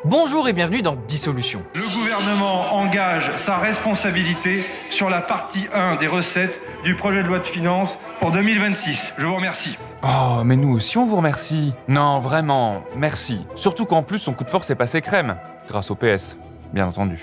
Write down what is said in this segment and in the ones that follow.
Bonjour et bienvenue dans Dissolution. Le gouvernement engage sa responsabilité sur la partie 1 des recettes du projet de loi de finances pour 2026. Je vous remercie. Oh, mais nous aussi on vous remercie. Non, vraiment, merci. Surtout qu'en plus son coup de force est passé crème, grâce au PS, bien entendu.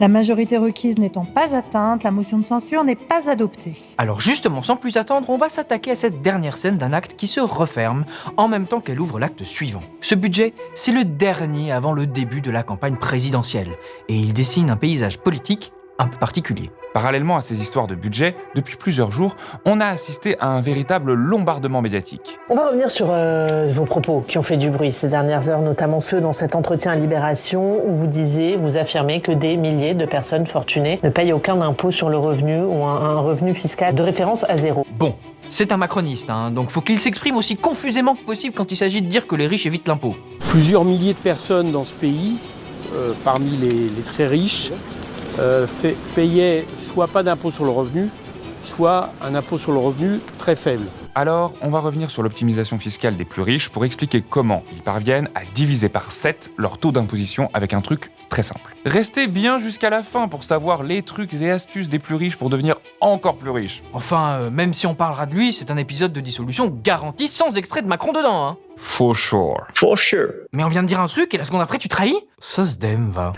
La majorité requise n'étant pas atteinte, la motion de censure n'est pas adoptée. Alors justement, sans plus attendre, on va s'attaquer à cette dernière scène d'un acte qui se referme en même temps qu'elle ouvre l'acte suivant. Ce budget, c'est le dernier avant le début de la campagne présidentielle, et il dessine un paysage politique un peu particulier. Parallèlement à ces histoires de budget, depuis plusieurs jours, on a assisté à un véritable lombardement médiatique. On va revenir sur vos propos qui ont fait du bruit ces dernières heures, notamment ceux dans cet entretien à Libération où vous affirmez que des milliers de personnes fortunées ne payent aucun impôt sur le revenu ou un revenu fiscal de référence à zéro. Bon, c'est un macroniste, donc faut qu'il s'exprime aussi confusément que possible quand il s'agit de dire que les riches évitent l'impôt. Plusieurs milliers de personnes dans ce pays, parmi les très riches, payaient soit pas d'impôt sur le revenu, soit un impôt sur le revenu très faible. Alors, on va revenir sur l'optimisation fiscale des plus riches pour expliquer comment ils parviennent à diviser par 7 leur taux d'imposition avec un truc très simple. Restez bien jusqu'à la fin pour savoir les trucs et astuces des plus riches pour devenir encore plus riches. Enfin, même si on parlera de lui, c'est un épisode de Dissolution garanti sans extrait de Macron dedans, For sure. For sure. Mais on vient de dire un truc et la seconde après tu trahis ? Ça se dème, va.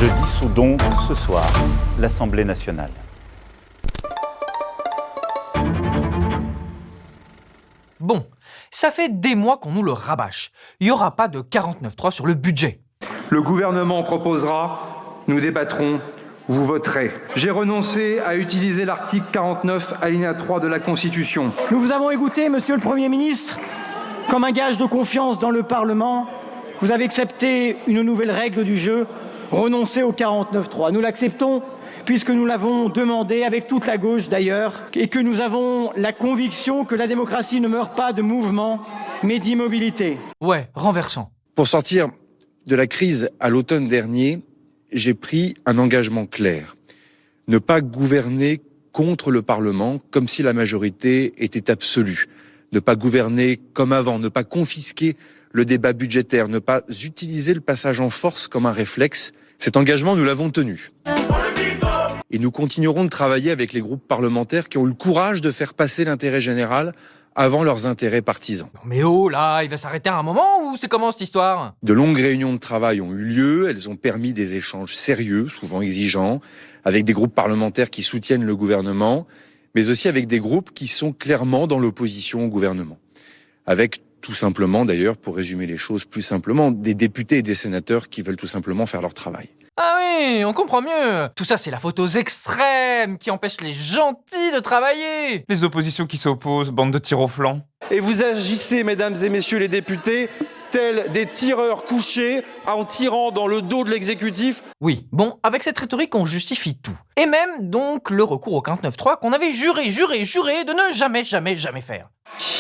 Je dissous donc ce soir l'Assemblée nationale. Bon, ça fait des mois qu'on nous le rabâche. Il n'y aura pas de 49.3 sur le budget. Le gouvernement proposera, nous débattrons, vous voterez. J'ai renoncé à utiliser l'article 49, alinéa 3 de la Constitution. Nous vous avons écouté, Monsieur le Premier ministre. Comme un gage de confiance dans le Parlement, vous avez accepté une nouvelle règle du jeu, renoncer au 49.3. Nous l'acceptons puisque nous l'avons demandé avec toute la gauche d'ailleurs et que nous avons la conviction que la démocratie ne meurt pas de mouvement mais d'immobilité. Ouais, renversant. Pour sortir de la crise à l'automne dernier, j'ai pris un engagement clair. Ne pas gouverner contre le Parlement comme si la majorité était absolue. Ne pas gouverner comme avant, ne pas confisquer le débat budgétaire, ne pas utiliser le passage en force comme un réflexe. Cet engagement, nous l'avons tenu. Et nous continuerons de travailler avec les groupes parlementaires qui ont eu le courage de faire passer l'intérêt général avant leurs intérêts partisans. Non mais oh là, il va s'arrêter à un moment ou c'est comment cette histoire ? De longues réunions de travail ont eu lieu, elles ont permis des échanges sérieux, souvent exigeants, avec des groupes parlementaires qui soutiennent le gouvernement, mais aussi avec des groupes qui sont clairement dans l'opposition au gouvernement. Avec tout simplement, d'ailleurs, pour résumer les choses plus simplement, des députés et des sénateurs qui veulent tout simplement faire leur travail. Ah oui, on comprend mieux. Tout ça, c'est la faute aux extrêmes qui empêchent les gentils de travailler. Les oppositions qui s'opposent, bande de tirs au flanc. Et vous agissez, mesdames et messieurs les députés, tels des tireurs couchés en tirant dans le dos de l'exécutif. Oui, bon, avec cette rhétorique, on justifie tout. Et même, donc, le recours au 49.3 qu'on avait juré de ne jamais faire.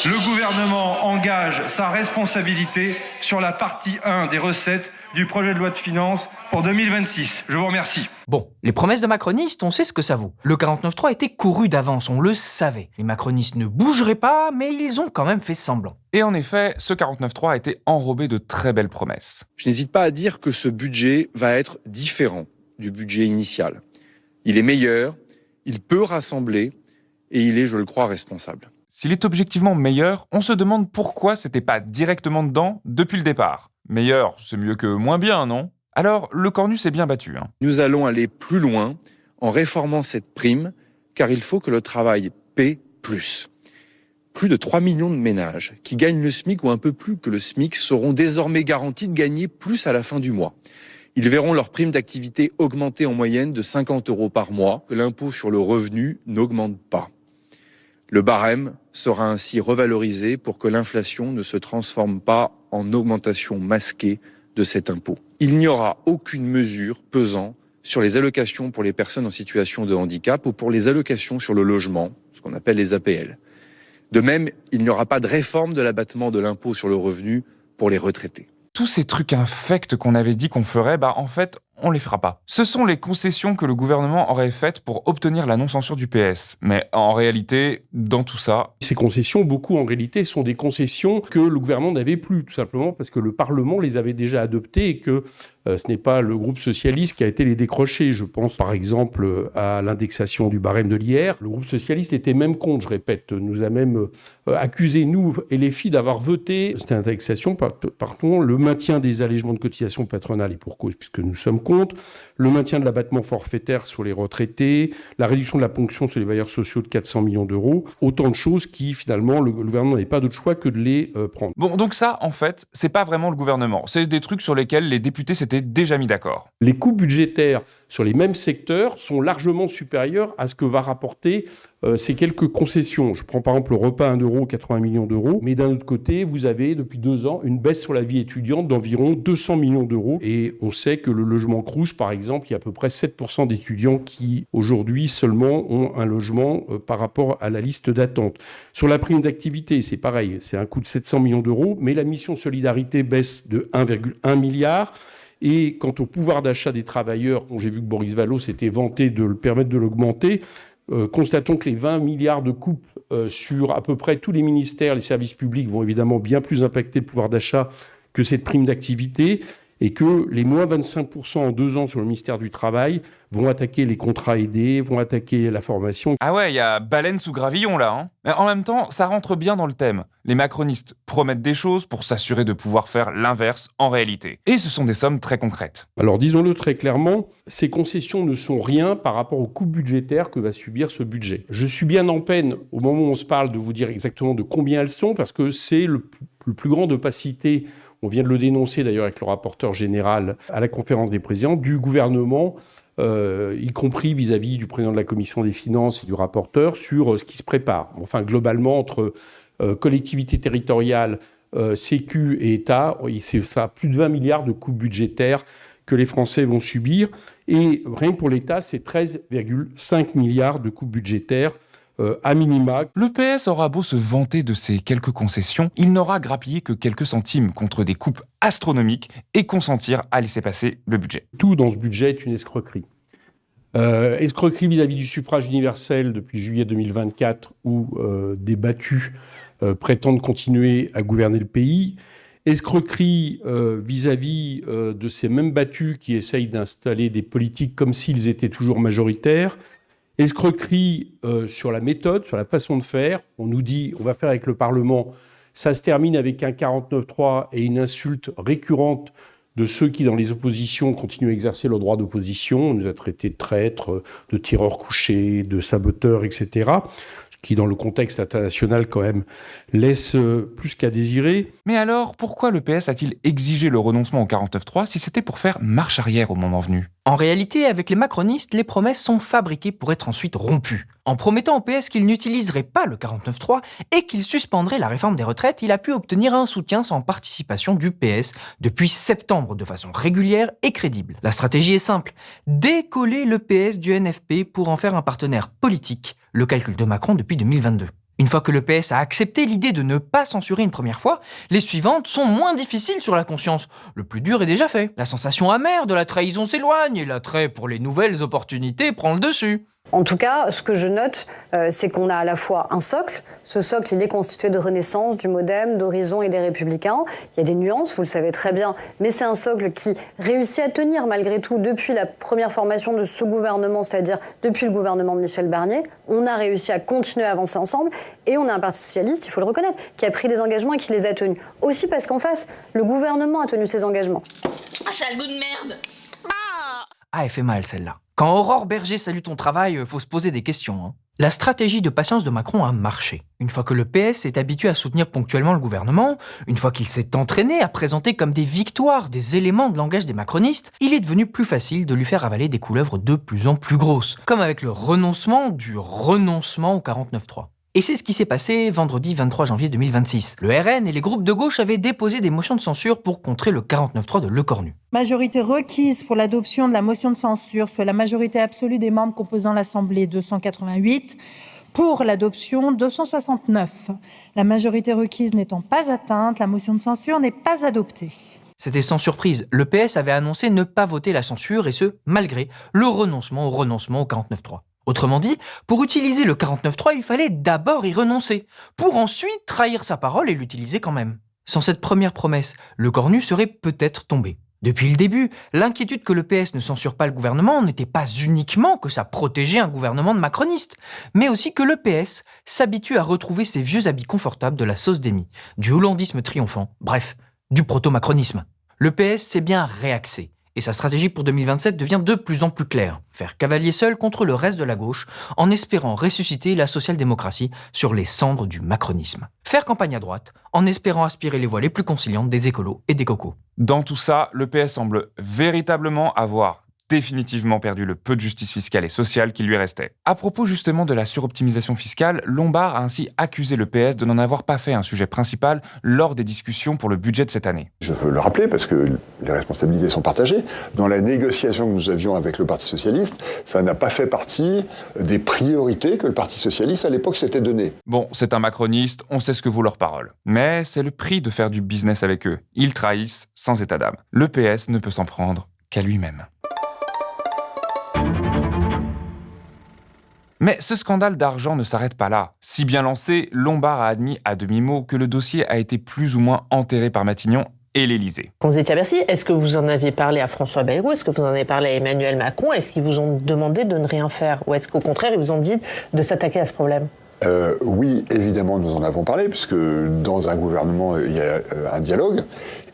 Le gouvernement engage sa responsabilité sur la partie 1 des recettes du projet de loi de finances pour 2026. Je vous remercie. Bon, les promesses de macronistes, on sait ce que ça vaut. Le 49.3 était couru d'avance, on le savait. Les macronistes ne bougeraient pas, mais ils ont quand même fait semblant. Et en effet, ce 49.3 a été enrobé de très belles promesses. Je n'hésite pas à dire que ce budget va être différent du budget initial. Il est meilleur, il peut rassembler et il est, je le crois, responsable. S'il est objectivement meilleur, on se demande pourquoi c'était pas directement dedans depuis le départ. Meilleur, c'est mieux que moins bien, non ? Alors, le cornu s'est bien battu. Nous allons aller plus loin en réformant cette prime, car il faut que le travail paie plus. Plus de 3 millions de ménages qui gagnent le SMIC ou un peu plus que le SMIC seront désormais garantis de gagner plus à la fin du mois. Ils verront leur prime d'activité augmenter en moyenne de 50 € par mois, que l'impôt sur le revenu n'augmente pas. Le barème sera ainsi revalorisé pour que l'inflation ne se transforme pas en augmentation masquée de cet impôt. Il n'y aura aucune mesure pesant sur les allocations pour les personnes en situation de handicap ou pour les allocations sur le logement, ce qu'on appelle les APL. De même, il n'y aura pas de réforme de l'abattement de l'impôt sur le revenu pour les retraités. Tous ces trucs infects qu'on avait dit qu'on ferait, en fait, on les fera pas. Ce sont les concessions que le gouvernement aurait faites pour obtenir la non-censure du PS. Mais en réalité, dans tout ça... Ces concessions, beaucoup en réalité, sont des concessions que le gouvernement n'avait plus, tout simplement parce que le Parlement les avait déjà adoptées et que ce n'est pas le groupe socialiste qui a été les décrocher. Je pense par exemple à l'indexation du barème de l'IR. Le groupe socialiste était même contre, je répète, nous a même accusé, nous et les filles, d'avoir voté cette indexation, pardon, le maintien des allégements de cotisations patronales et pour cause, puisque nous sommes contre, le maintien de l'abattement forfaitaire sur les retraités, la réduction de la ponction sur les bailleurs sociaux de 400 millions d'euros, autant de choses qui, finalement, le gouvernement n'avait pas d'autre choix que de les prendre. Bon, donc ça, en fait, c'est pas vraiment le gouvernement. C'est des trucs sur lesquels les députés s'étaient déjà mis d'accord. Les coûts budgétaires sur les mêmes secteurs sont largement supérieurs à ce que va rapporter ces quelques concessions. Je prends par exemple le repas à 1 euro, 80 millions d'euros, mais d'un autre côté, vous avez depuis 2 ans une baisse sur la vie étudiante d'environ 200 millions d'euros. Et on sait que le logement Crous, par exemple, il y a à peu près 7% d'étudiants qui, aujourd'hui, seulement ont un logement par rapport à la liste d'attente. Sur la prime d'activité, c'est pareil, c'est un coût de 700 millions d'euros, mais la mission solidarité baisse de 1,1 milliard. Et quant au pouvoir d'achat des travailleurs, dont j'ai vu que Boris Vallaud s'était vanté de le permettre de l'augmenter, constatons que les 20 milliards de coupes sur à peu près tous les ministères, les services publics vont évidemment bien plus impacter le pouvoir d'achat que cette prime d'activité et que les moins 25% en 2 ans sur le ministère du Travail vont attaquer les contrats aidés, vont attaquer la formation. Ah ouais, il y a baleine sous gravillon là, hein. Mais en même temps, ça rentre bien dans le thème. Les macronistes promettent des choses pour s'assurer de pouvoir faire l'inverse en réalité. Et ce sont des sommes très concrètes. Alors disons-le très clairement, ces concessions ne sont rien par rapport au coût budgétaire que va subir ce budget. Je suis bien en peine, au moment où on se parle, de vous dire exactement de combien elles sont, parce que c'est le plus grande opacité. On vient de le dénoncer d'ailleurs avec le rapporteur général à la conférence des présidents du gouvernement, y compris vis-à-vis du président de la commission des finances et du rapporteur, sur ce qui se prépare. Enfin, globalement, entre collectivités territoriales, Sécu et État, c'est ça, plus de 20 milliards de coûts budgétaires que les Français vont subir. Et rien que pour l'État, c'est 13,5 milliards de coûts budgétaires à minima. Le PS aura beau se vanter de ces quelques concessions, il n'aura grappillé que quelques centimes contre des coupes astronomiques et consentir à laisser passer le budget. Tout dans ce budget est une escroquerie. Escroquerie vis-à-vis du suffrage universel depuis juillet 2024 où des battus prétendent continuer à gouverner le pays. Escroquerie vis-à-vis de ces mêmes battus qui essayent d'installer des politiques comme s'ils étaient toujours majoritaires. Escroquerie sur la méthode, sur la façon de faire. On nous dit, on va faire avec le Parlement. Ça se termine avec un 49.3 et une insulte récurrente de ceux qui, dans les oppositions, continuent à exercer leur droit d'opposition. On nous a traités de traîtres, de tireurs couchés, de saboteurs, etc. Ce qui, dans le contexte international, quand même, laisse plus qu'à désirer. Mais alors, pourquoi le PS a-t-il exigé le renoncement au 49.3 si c'était pour faire marche arrière au moment venu ? En réalité, avec les macronistes, les promesses sont fabriquées pour être ensuite rompues. En promettant au PS qu'il n'utiliserait pas le 49.3 et qu'il suspendrait la réforme des retraites, il a pu obtenir un soutien sans participation du PS depuis septembre de façon régulière et crédible. La stratégie est simple, décoller le PS du NFP pour en faire un partenaire politique, le calcul de Macron depuis 2022. Une fois que le PS a accepté l'idée de ne pas censurer une première fois, les suivantes sont moins difficiles sur la conscience. Le plus dur est déjà fait. La sensation amère de la trahison s'éloigne et l'attrait pour les nouvelles opportunités prend le dessus. En tout cas, ce que je note, c'est qu'on a à la fois un socle. Ce socle, il est constitué de Renaissance, du Modem, d'Horizon et des Républicains. Il y a des nuances, vous le savez très bien, mais c'est un socle qui réussit à tenir malgré tout depuis la première formation de ce gouvernement, c'est-à-dire depuis le gouvernement de Michel Barnier. On a réussi à continuer à avancer ensemble et on a un parti socialiste, il faut le reconnaître, qui a pris des engagements et qui les a tenus. Aussi parce qu'en face, le gouvernement a tenu ses engagements. Ah, sale goût de merde. Ah, elle fait mal celle-là. Quand Aurore Berger salue ton travail, faut se poser des questions. Hein. La stratégie de patience de Macron a marché. Une fois que le PS est habitué à soutenir ponctuellement le gouvernement, une fois qu'il s'est entraîné à présenter comme des victoires des éléments de langage des macronistes, il est devenu plus facile de lui faire avaler des couleuvres de plus en plus grosses, comme avec le renoncement du renoncement au 49.3. Et c'est ce qui s'est passé vendredi 23 janvier 2026. Le RN et les groupes de gauche avaient déposé des motions de censure pour contrer le 49.3 de Lecornu. Majorité requise pour l'adoption de la motion de censure, soit la majorité absolue des membres composant l'Assemblée 288, pour l'adoption 269. La majorité requise n'étant pas atteinte, la motion de censure n'est pas adoptée. C'était sans surprise, le PS avait annoncé ne pas voter la censure et ce, malgré le renoncement au 49.3. Autrement dit, pour utiliser le 49.3, il fallait d'abord y renoncer, pour ensuite trahir sa parole et l'utiliser quand même. Sans cette première promesse, le cornu serait peut-être tombé. Depuis le début, l'inquiétude que le PS ne censure pas le gouvernement n'était pas uniquement que ça protégeait un gouvernement de macronistes, mais aussi que le PS s'habitue à retrouver ses vieux habits confortables de la sauce d'émie, du hollandisme triomphant, bref, du proto-macronisme. Le PS s'est bien réaxé, et sa stratégie pour 2027 devient de plus en plus claire. Faire cavalier seul contre le reste de la gauche, en espérant ressusciter la social-démocratie sur les cendres du macronisme. Faire campagne à droite, en espérant aspirer les voix les plus conciliantes des écolos et des cocos. Dans tout ça, le PS semble véritablement avoir définitivement perdu le peu de justice fiscale et sociale qui lui restait. À propos justement de la suroptimisation fiscale, Lombard a ainsi accusé le PS de n'en avoir pas fait un sujet principal lors des discussions pour le budget de cette année. Je veux le rappeler parce que les responsabilités sont partagées. Dans la négociation que nous avions avec le Parti socialiste, ça n'a pas fait partie des priorités que le Parti socialiste à l'époque s'était donné. Bon, c'est un macroniste, on sait ce que vaut leurs paroles. Mais c'est le prix de faire du business avec eux. Ils trahissent sans état d'âme. Le PS ne peut s'en prendre qu'à lui-même. Mais ce scandale d'argent ne s'arrête pas là. Si bien lancé, Lombard a admis à demi-mot que le dossier a été plus ou moins enterré par Matignon et l'Élysée. Quand vous étiez à Bercy, est-ce que vous en aviez parlé à François Bayrou? Est-ce que vous en avez parlé à Emmanuel Macron? Est-ce qu'ils vous ont demandé de ne rien faire? Ou est-ce qu'au contraire, ils vous ont dit de s'attaquer à ce problème? Oui, évidemment, nous en avons parlé, puisque dans un gouvernement, il y a un dialogue.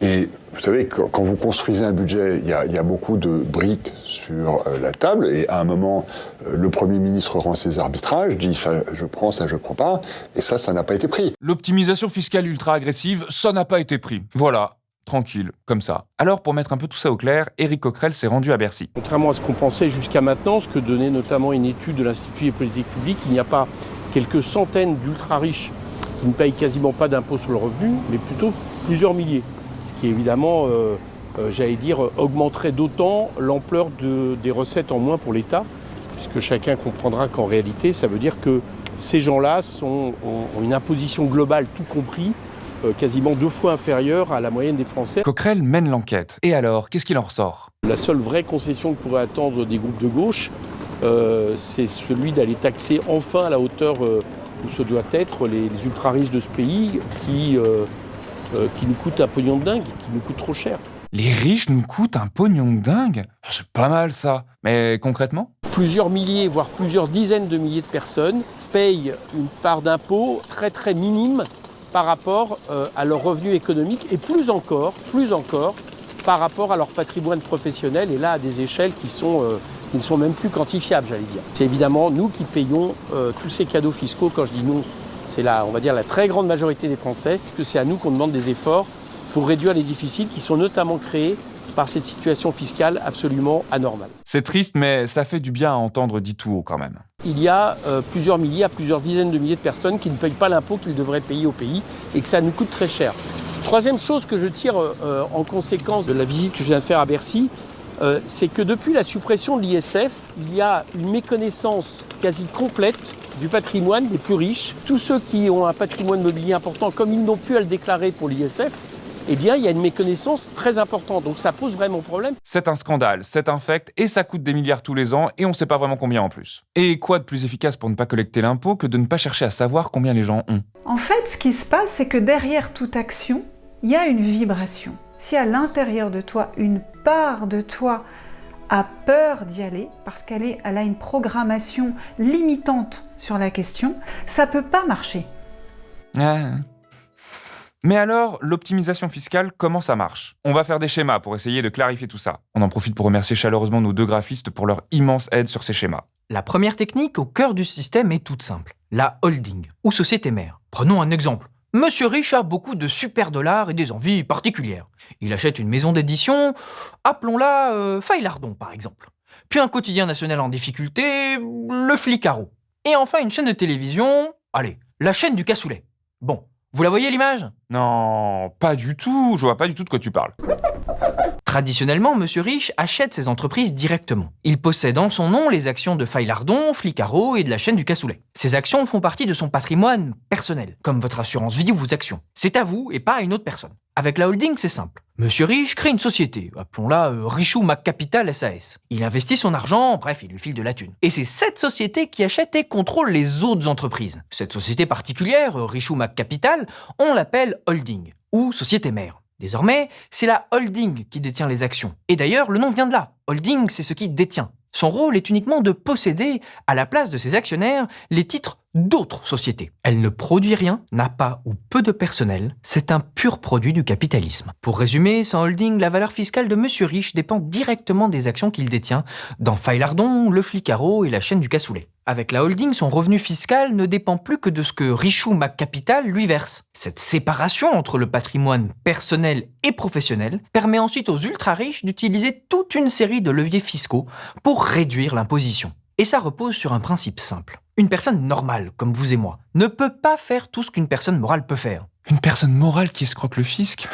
Et vous savez, quand vous construisez un budget, il y a beaucoup de briques sur la table. Et à un moment, le Premier ministre rend ses arbitrages, dit « je prends, ça je prends pas ». Et ça n'a pas été pris. L'optimisation fiscale ultra-agressive, ça n'a pas été pris. Voilà. Tranquille, comme ça. Alors, pour mettre un peu tout ça au clair, Éric Coquerel s'est rendu à Bercy. Contrairement à ce qu'on pensait jusqu'à maintenant, ce que donnait notamment une étude de l'Institut des politiques publiques, il n'y a pas quelques centaines d'ultra-riches qui ne payent quasiment pas d'impôt sur le revenu, mais plutôt plusieurs milliers. Ce qui évidemment, augmenterait d'autant l'ampleur des recettes en moins pour l'État, puisque chacun comprendra qu'en réalité, ça veut dire que ces gens-là ont une imposition globale, tout compris, quasiment 2 fois inférieure à la moyenne des Français. Coquerel mène l'enquête. Et alors, qu'est-ce qu'il en ressort? La seule vraie concession que pourraient attendre des groupes de gauche, c'est celui d'aller taxer enfin à la hauteur où se doit être les ultra-riches de ce pays qui nous coûtent un pognon de dingue, qui nous coûtent trop cher. Les riches nous coûtent un pognon de dingue? C'est pas mal ça. Mais concrètement? Plusieurs milliers, voire plusieurs dizaines de milliers de personnes payent une part d'impôt très très minime par rapport à leurs revenus économiques et plus encore par rapport à leur patrimoine professionnel et là à des échelles qui ne sont même plus quantifiables, j'allais dire. C'est évidemment nous qui payons tous ces cadeaux fiscaux. Quand je dis nous, c'est on va dire la très grande majorité des Français, que c'est à nous qu'on demande des efforts pour réduire les déficits qui sont notamment créés par cette situation fiscale absolument anormale. C'est triste, mais ça fait du bien à entendre dit tout haut quand même. Il y a plusieurs milliers à plusieurs dizaines de milliers de personnes qui ne payent pas l'impôt qu'ils devraient payer au pays et que ça nous coûte très cher. Troisième chose que je tire en conséquence de la visite que je viens de faire à Bercy, c'est que depuis la suppression de l'ISF, il y a une méconnaissance quasi complète du patrimoine des plus riches. Tous ceux qui ont un patrimoine mobilier important, comme ils n'ont plus à le déclarer pour l'ISF, eh bien, il y a une méconnaissance très importante. Donc ça pose vraiment problème. C'est un scandale, c'est infect, et ça coûte des milliards tous les ans, et on ne sait pas vraiment combien en plus. Et quoi de plus efficace pour ne pas collecter l'impôt que de ne pas chercher à savoir combien les gens ont? En fait, ce qui se passe, c'est que derrière toute action, il y a une vibration. Si à l'intérieur de toi, une part de toi a peur d'y aller, parce qu'elle a une programmation limitante sur la question, ça peut pas marcher. Mais alors, l'optimisation fiscale, comment ça marche? On va faire des schémas pour essayer de clarifier tout ça. On en profite pour remercier chaleureusement nos 2 graphistes pour leur immense aide sur ces schémas. La première technique au cœur du système est toute simple, la holding, ou société mère. Prenons un exemple. Monsieur Riche a beaucoup de super dollars et des envies particulières. Il achète une maison d'édition, appelons-la Faylardon par exemple. Puis un quotidien national en difficulté, Le Flicaro. Et enfin une chaîne de télévision, allez, la chaîne du cassoulet. Bon, vous la voyez l'image? Non, pas du tout, je vois pas du tout de quoi tu parles. Traditionnellement, Monsieur Riche achète ses entreprises directement. Il possède en son nom les actions de Faille-Lardon, Flicaro et de la chaîne du Cassoulet. Ces actions font partie de son patrimoine personnel, comme votre assurance vie ou vos actions. C'est à vous et pas à une autre personne. Avec la holding, c'est simple. Monsieur Riche crée une société, appelons-la Richou McCapital SAS. Il investit son argent, bref, il lui file de la thune. Et c'est cette société qui achète et contrôle les autres entreprises. Cette société particulière, Richou McCapital, on l'appelle holding, ou société mère. Désormais, c'est la holding qui détient les actions. Et d'ailleurs, le nom vient de là. Holding, c'est ce qui détient. Son rôle est uniquement de posséder, à la place de ses actionnaires, les titres d'autres sociétés. Elle ne produit rien, n'a pas ou peu de personnel, c'est un pur produit du capitalisme. Pour résumer, sans holding, la valeur fiscale de Monsieur Riche dépend directement des actions qu'il détient dans Faille-Lardon, le Flicaro et la chaîne du Cassoulet. Avec la holding, son revenu fiscal ne dépend plus que de ce que Richou McCapital lui verse. Cette séparation entre le patrimoine personnel et professionnel permet ensuite aux ultra-riches d'utiliser toute une série de leviers fiscaux pour réduire l'imposition. Et ça repose sur un principe simple. Une personne normale, comme vous et moi, ne peut pas faire tout ce qu'une personne morale peut faire. Une personne morale qui escroque le fisc ?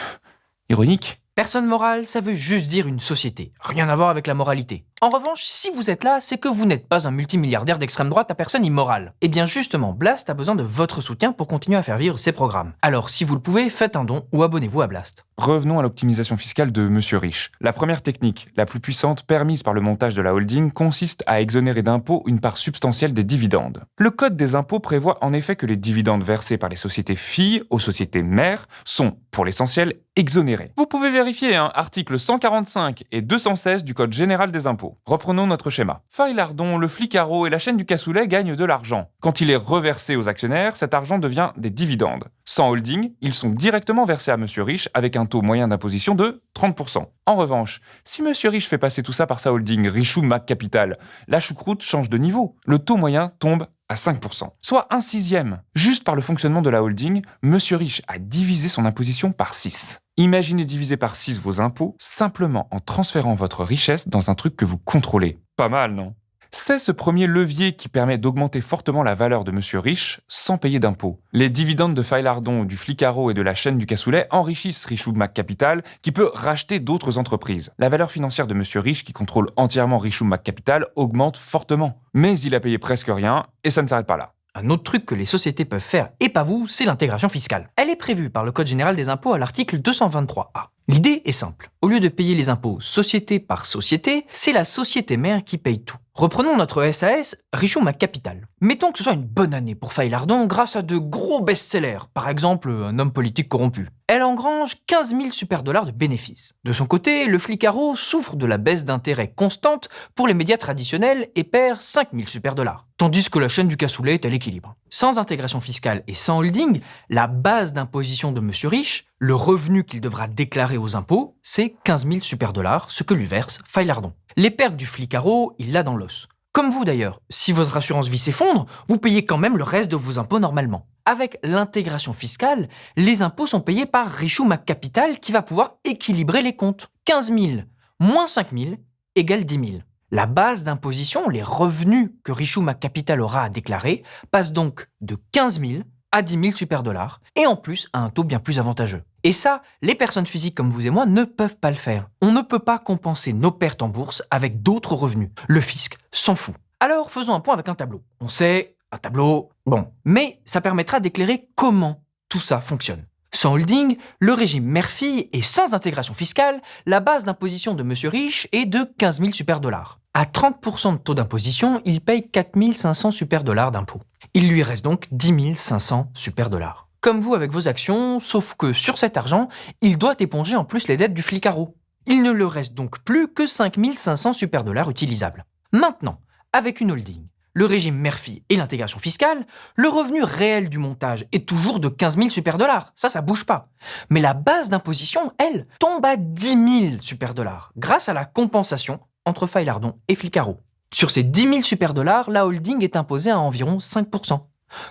Ironique. Personne morale, ça veut juste dire une société. Rien à voir avec la moralité. En revanche, si vous êtes là, c'est que vous n'êtes pas un multimilliardaire d'extrême droite à personne immorale. Et bien justement, Blast a besoin de votre soutien pour continuer à faire vivre ses programmes. Alors si vous le pouvez, faites un don ou abonnez-vous à Blast. Revenons à l'optimisation fiscale de Monsieur Riche. La première technique, la plus puissante permise par le montage de la holding, consiste à exonérer d'impôts une part substantielle des dividendes. Le code des impôts prévoit en effet que les dividendes versés par les sociétés filles aux sociétés mères sont, pour l'essentiel, exonérés. Vous pouvez vérifier, articles 145 et 216 du Code général des impôts. Reprenons notre schéma. Faille-Lardon, le Flicaro et la chaîne du Cassoulet gagnent de l'argent. Quand il est reversé aux actionnaires, cet argent devient des dividendes. Sans holding, ils sont directement versés à Monsieur Riche avec un taux moyen d'imposition de 30%. En revanche, si Monsieur Riche fait passer tout ça par sa holding Richou McCapital, la choucroute change de niveau. Le taux moyen tombe à 5%, soit 1/6. Juste par le fonctionnement de la holding, Monsieur Riche a divisé son imposition par 6. Imaginez diviser par 6 vos impôts simplement en transférant votre richesse dans un truc que vous contrôlez. Pas mal, non ? C'est ce premier levier qui permet d'augmenter fortement la valeur de Monsieur Riche sans payer d'impôts. Les dividendes de Faille-Lardon, du Flicaro et de la chaîne du Cassoulet enrichissent Richou McCapital qui peut racheter d'autres entreprises. La valeur financière de Monsieur Riche qui contrôle entièrement Richou McCapital augmente fortement. Mais il a payé presque rien et ça ne s'arrête pas là. Un autre truc que les sociétés peuvent faire, et pas vous, c'est l'intégration fiscale. Elle est prévue par le Code général des impôts à l'article 223A. L'idée est simple. Au lieu de payer les impôts société par société, c'est la société mère qui paye tout. Reprenons notre SAS, Richou McCapital. Mettons que ce soit une bonne année pour Faille-Lardon grâce à de gros best-sellers, par exemple Un homme politique corrompu. Elle engrange 15 000 super dollars de bénéfices. De son côté, le Flicaro souffre de la baisse d'intérêt constante pour les médias traditionnels et perd 5 000 super dollars. Tandis que la chaîne du Cassoulet est à l'équilibre. Sans intégration fiscale et sans holding, la base d'imposition de Monsieur Riche, le revenu qu'il devra déclarer aux impôts, c'est 15 000 super dollars, ce que lui verse Faille-Lardon. Les pertes du Flicaro, il l'a dans l'os. Comme vous d'ailleurs, si votre assurance vie s'effondre, vous payez quand même le reste de vos impôts normalement. Avec l'intégration fiscale, les impôts sont payés par Richou McCapital qui va pouvoir équilibrer les comptes. 15 000 moins 5 000 égale 10 000. La base d'imposition, les revenus que Richou McCapital aura à déclarer, passe donc de 15 000 à 10 000 super dollars, et en plus à un taux bien plus avantageux. Et ça, les personnes physiques comme vous et moi ne peuvent pas le faire. On ne peut pas compenser nos pertes en bourse avec d'autres revenus. Le fisc s'en fout. Alors faisons un point avec un tableau. On sait, un tableau, bon, mais ça permettra d'éclairer comment tout ça fonctionne. Sans holding, le régime mère-fille et sans intégration fiscale, la base d'imposition de Monsieur Riche est de 15 000 super dollars. À 30% de taux d'imposition, il paye 4 500 super dollars d'impôts. Il lui reste donc 10 500 super dollars. Comme vous avec vos actions, sauf que sur cet argent, il doit éponger en plus les dettes du Flicaro. Il ne lui reste donc plus que 5 500 super dollars utilisables. Maintenant, avec une holding, le régime mère-fille et l'intégration fiscale, le revenu réel du montage est toujours de 15 000 super dollars. Ça bouge pas. Mais la base d'imposition, elle, tombe à 10 000 super dollars grâce à la compensation entre Faille-Lardon et Flicaro. Sur ces 10 000 super dollars, la holding est imposée à environ 5%,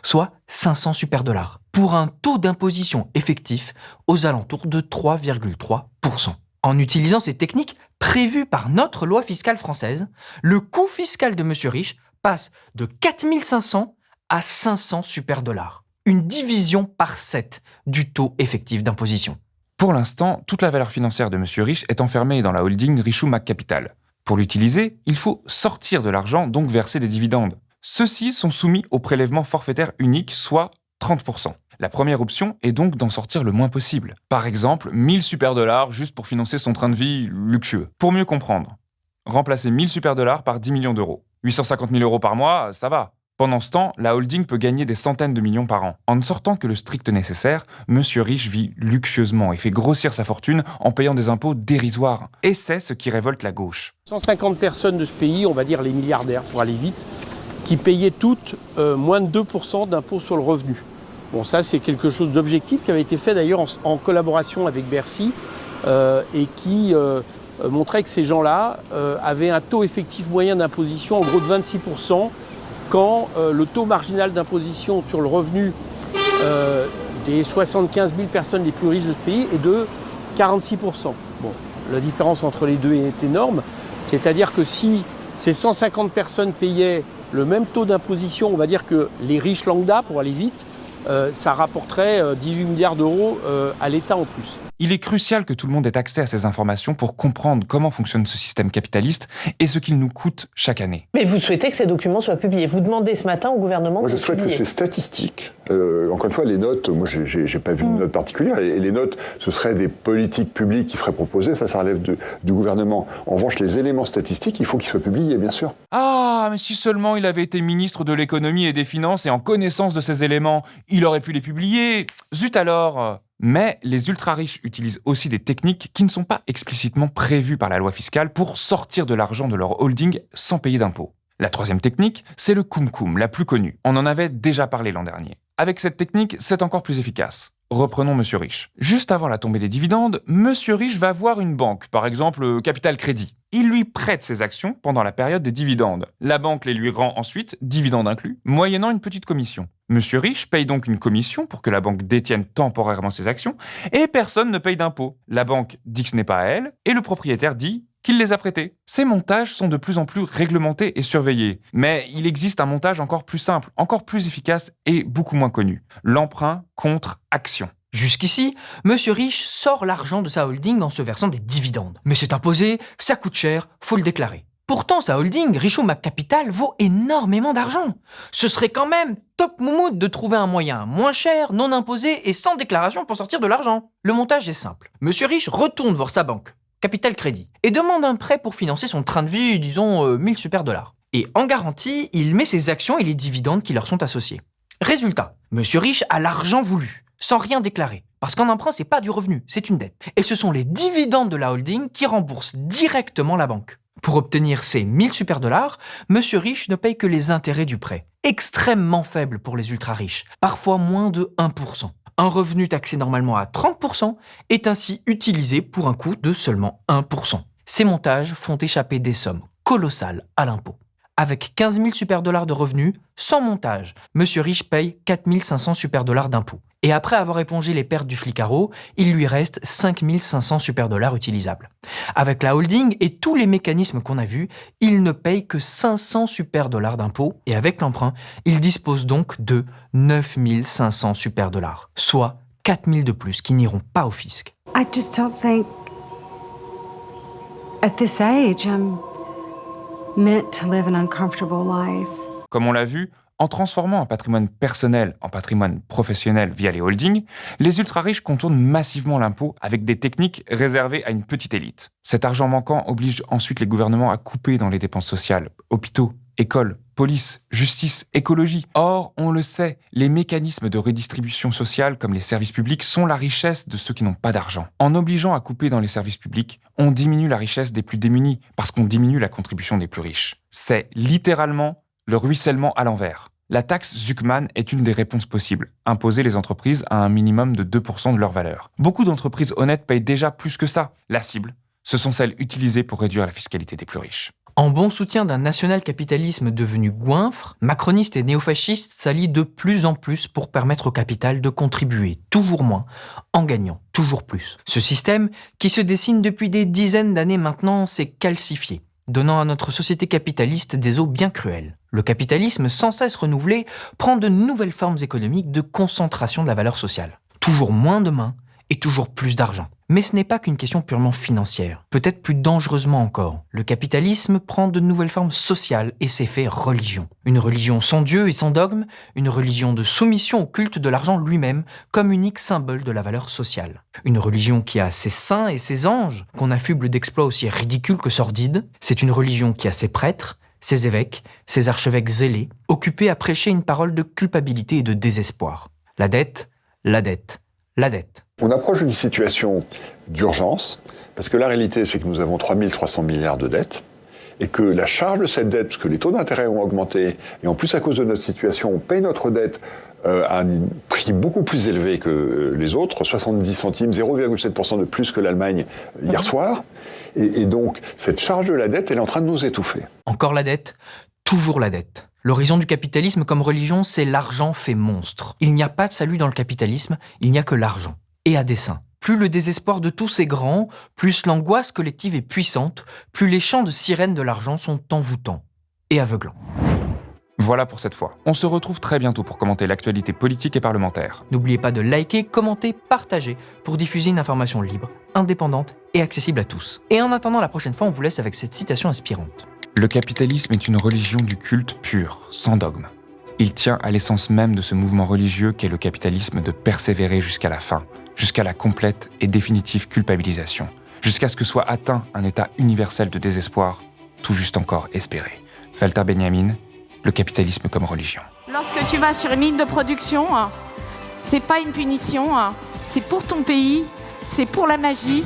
soit 500 super dollars, pour un taux d'imposition effectif aux alentours de 3,3%. En utilisant ces techniques prévues par notre loi fiscale française, le coût fiscal de Monsieur Riche passe de 4 500 à 500 super dollars. Une division par 7 du taux effectif d'imposition. Pour l'instant, toute la valeur financière de M. Riche est enfermée dans la holding Richoux-Mac Capital. Pour l'utiliser, il faut sortir de l'argent, donc verser des dividendes. Ceux-ci sont soumis au prélèvement forfaitaire unique, soit 30%. La première option est donc d'en sortir le moins possible. Par exemple, 1000 super dollars juste pour financer son train de vie luxueux. Pour mieux comprendre, remplacer 1000 super dollars par 10 millions d'euros. 850 000 euros par mois, ça va. Pendant ce temps, la holding peut gagner des centaines de millions par an. En ne sortant que le strict nécessaire, M. Riche vit luxueusement et fait grossir sa fortune en payant des impôts dérisoires. Et c'est ce qui révolte la gauche. 150 personnes de ce pays, on va dire les milliardaires pour aller vite, qui payaient toutes moins de 2% d'impôt sur le revenu. Bon, ça c'est quelque chose d'objectif qui avait été fait d'ailleurs en collaboration avec Bercy et qui montrait que ces gens-là avaient un taux effectif moyen d'imposition en gros de 26%, quand le taux marginal d'imposition sur le revenu des 75 000 personnes les plus riches de ce pays est de 46%. Bon, la différence entre les deux est énorme, c'est-à-dire que si ces 150 personnes payaient le même taux d'imposition, on va dire que les riches lambda, pour aller vite, ça rapporterait 18 milliards d'euros à l'État en plus. Il est crucial que tout le monde ait accès à ces informations pour comprendre comment fonctionne ce système capitaliste et ce qu'il nous coûte chaque année. Mais vous souhaitez que ces documents soient publiés. Vous demandez ce matin au gouvernement Moi, de je souhaite publier. que ces statistiques, encore une fois, les notes, moi, j'ai pas vu de notes particulières, et les notes, ce seraient des politiques publiques qui feraient proposer, ça relève du gouvernement. En revanche, les éléments statistiques, il faut qu'ils soient publiés, bien sûr. Ah, mais si seulement il avait été ministre de l'économie et des finances et en connaissance de ces éléments, il aurait pu les publier. Zut alors! Mais les ultra-riches utilisent aussi des techniques qui ne sont pas explicitement prévues par la loi fiscale pour sortir de l'argent de leur holding sans payer d'impôts. La troisième technique, c'est le cum-cum, la plus connue. On en avait déjà parlé l'an dernier. Avec cette technique, c'est encore plus efficace. Reprenons M. Riche. Juste avant la tombée des dividendes, M. Riche va voir une banque, par exemple Capital Crédit. Il lui prête ses actions pendant la période des dividendes. La banque les lui rend ensuite, dividendes inclus, moyennant une petite commission. M. Riche paye donc une commission pour que la banque détienne temporairement ses actions, et personne ne paye d'impôts. La banque dit que ce n'est pas à elle, et le propriétaire dit qu'il les a prêtés. Ces montages sont de plus en plus réglementés et surveillés. Mais il existe un montage encore plus simple, encore plus efficace et beaucoup moins connu. L'emprunt contre action. Jusqu'ici, M. Riche sort l'argent de sa holding en se versant des dividendes. Mais c'est imposé, ça coûte cher, faut le déclarer. Pourtant, sa holding, Richoux-Mac Capital, vaut énormément d'argent. Ce serait quand même top moumoute de trouver un moyen moins cher, non imposé et sans déclaration pour sortir de l'argent. Le montage est simple. M. Riche retourne voir sa banque, Capital Crédit, et demande un prêt pour financer son train de vie, disons 1000 super dollars. Et en garantie, il met ses actions et les dividendes qui leur sont associés. Résultat, M. Riche a l'argent voulu, sans rien déclarer. Parce qu'un emprunt, c'est pas du revenu, c'est une dette. Et ce sont les dividendes de la holding qui remboursent directement la banque. Pour obtenir ces 1000 super dollars, M. Riche ne paye que les intérêts du prêt. Extrêmement faible pour les ultra-riches, parfois moins de 1%. Un revenu taxé normalement à 30% est ainsi utilisé pour un coût de seulement 1%. Ces montages font échapper des sommes colossales à l'impôt. Avec 15 000 super dollars de revenus, sans montage, M. Riche paye 4 500 super dollars d'impôts. Et après avoir épongé les pertes du flicaro, il lui reste 5 500 super dollars utilisables. Avec la holding et tous les mécanismes qu'on a vus, il ne paye que 500 super dollars d'impôts. Et avec l'emprunt, il dispose donc de 9 500 super dollars, soit 4 000 de plus qui n'iront pas au fisc. I just don't think, at this age, I'm meant to live an uncomfortable life. Comme on l'a vu, en transformant un patrimoine personnel en patrimoine professionnel via les holdings, les ultra-riches contournent massivement l'impôt avec des techniques réservées à une petite élite. Cet argent manquant oblige ensuite les gouvernements à couper dans les dépenses sociales, hôpitaux, écoles, police, justice, écologie. Or, on le sait, les mécanismes de redistribution sociale comme les services publics sont la richesse de ceux qui n'ont pas d'argent. En obligeant à couper dans les services publics, on diminue la richesse des plus démunis parce qu'on diminue la contribution des plus riches. C'est littéralement le ruissellement à l'envers. La taxe Zuckman est une des réponses possibles. Imposer les entreprises à un minimum de 2% de leur valeur. Beaucoup d'entreprises honnêtes payent déjà plus que ça. La cible, ce sont celles utilisées pour réduire la fiscalité des plus riches. En bon soutien d'un national-capitalisme devenu goinfre, macronistes et néofascistes s'allient de plus en plus pour permettre au capital de contribuer toujours moins, en gagnant toujours plus. Ce système, qui se dessine depuis des dizaines d'années maintenant, s'est calcifié, donnant à notre société capitaliste des eaux bien cruelles. Le capitalisme, sans cesse renouvelé, prend de nouvelles formes économiques de concentration de la valeur sociale. Toujours moins de mains et toujours plus d'argent. Mais ce n'est pas qu'une question purement financière. Peut-être plus dangereusement encore, le capitalisme prend de nouvelles formes sociales et s'est fait religion. Une religion sans Dieu et sans dogme, une religion de soumission au culte de l'argent lui-même comme unique symbole de la valeur sociale. Une religion qui a ses saints et ses anges, qu'on affuble d'exploits aussi ridicules que sordides. C'est une religion qui a ses prêtres, ses évêques, ses archevêques zélés, occupés à prêcher une parole de culpabilité et de désespoir. La dette, la dette, la dette. On approche d'une situation d'urgence, parce que la réalité, c'est que nous avons 3 300 milliards de dettes, et que la charge de cette dette, parce que les taux d'intérêt ont augmenté, et en plus à cause de notre situation, on paye notre dette à un prix beaucoup plus élevé que les autres, 70 centimes, 0,7% de plus que l'Allemagne hier soir, et donc cette charge de la dette, elle est en train de nous étouffer. Encore la dette, toujours la dette. L'horizon du capitalisme comme religion, c'est l'argent fait monstre. Il n'y a pas de salut dans le capitalisme, il n'y a que l'argent. Et à dessein. Plus le désespoir de tous est grand, plus l'angoisse collective est puissante, plus les chants de sirène de l'argent sont envoûtants et aveuglants. Voilà pour cette fois. On se retrouve très bientôt pour commenter l'actualité politique et parlementaire. N'oubliez pas de liker, commenter, partager pour diffuser une information libre, indépendante et accessible à tous. Et en attendant la prochaine fois, on vous laisse avec cette citation inspirante. Le capitalisme est une religion du culte pur, sans dogme. Il tient à l'essence même de ce mouvement religieux qu'est le capitalisme de persévérer jusqu'à la fin, jusqu'à la complète et définitive culpabilisation, jusqu'à ce que soit atteint un état universel de désespoir, tout juste encore espéré. Walter Benjamin, le capitalisme comme religion. Lorsque tu vas sur une ligne de production, c'est pas une punition, c'est pour ton pays, c'est pour la magie,